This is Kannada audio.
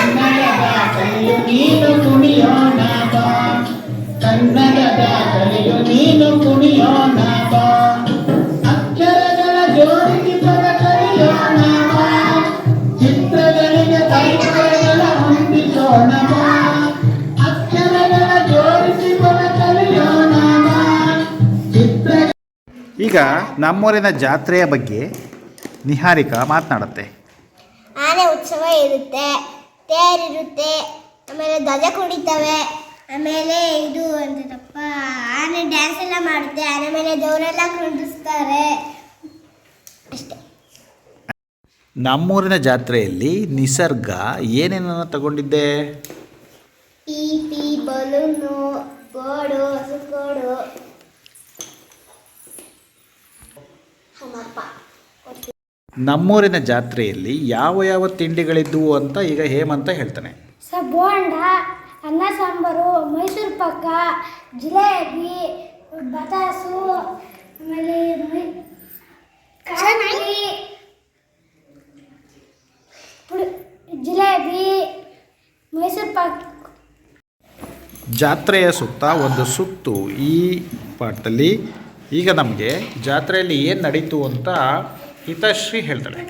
ಕನ್ನಡದ ಕಲಿಯು ನೀನು ಕುಣಿಯೋಣ ಬಾ, ಕನ್ನಡದ ಕಲಿಯು ನೀನು ಕುಣಿಯೋಣ ಬಾ, ಅಕ್ಷರಗಳ ಜೋಡಿಸಿ ಪದ ಕಲಿಯೋಣ ಬಾ, ಚಿತ್ರಗಳಿಗೆ ಕೈಗಳ ಹೊಂದಿಸೋಣ ಬಾ, ಅಕ್ಷರಗಳ ಜೋಡಿಸಿ ಪದ ಕಲಿಯೋಣ ಬಾ, ಚಿತ್ರ. ಈಗ ನಮ್ಮೂರಿನ ಜಾತ್ರೆಯ ಬಗ್ಗೆ ನಿಹಾರಿಕಾ ಮಾತನಾಡುತ್ತೆ. ಆನೆ ಉತ್ಸವ ಇರುತ್ತೆ, ತೇರಿರುತ್ತೆ, ಆಮೇಲೆ ಧ್ವಜ ಕುಣಿತವೆ, ಆಮೇಲೆ ಇದು ಅಂತಪ್ಪ ಆನೆ ಡ್ಯಾನ್ಸ್ ಎಲ್ಲ ಮಾಡುತ್ತೆ, ಆನೆ ಮೇಲೆ ದೇವರೆಲ್ಲ ಕುಂಡಿಸ್ತಾರೆ ಅಷ್ಟೇ. ನಮ್ಮೂರಿನ ಜಾತ್ರೆಯಲ್ಲಿ ನಿಸರ್ಗ ಏನೇನನ್ನು ತಗೊಂಡಿದ್ದೆ? ಪೀಪಿ, ಬಲೂನು, ಗೋಡು, ಹಸುಗೋಡು, ನಮ್ಮೂರಿನ ಜಾತ್ರೆಯಲ್ಲಿ ಯಾವ ಯಾವ ತಿಂಡಿಗಳಿದ್ದವು ಅಂತ ಈಗ ಹೇಮಂತ ಹೇಳ್ತಾನೆ. ಬೋಂಡ, ಅನ್ನ ಸಾಂಬಾರು, ಮೈಸೂರು ಪಾಕ, ಜಿಲೇಬಿ, ಬತಾಸು, ಆಮೇಲೆ ಜಿಲೇಬಿ, ಮೈಸೂರು ಪಾಕ್. ಜಾತ್ರೆಯ ಸುತ್ತ ಒಂದು ಸುತ್ತು ಈ ಪಾಠದಲ್ಲಿ ಈಗ ನಮಗೆ ಜಾತ್ರೆಯಲ್ಲಿ ಏನು ನಡೀತು ಅಂತ ಹಿತಶ್ರೀ ಹೇಳ್ತಾಳೆ.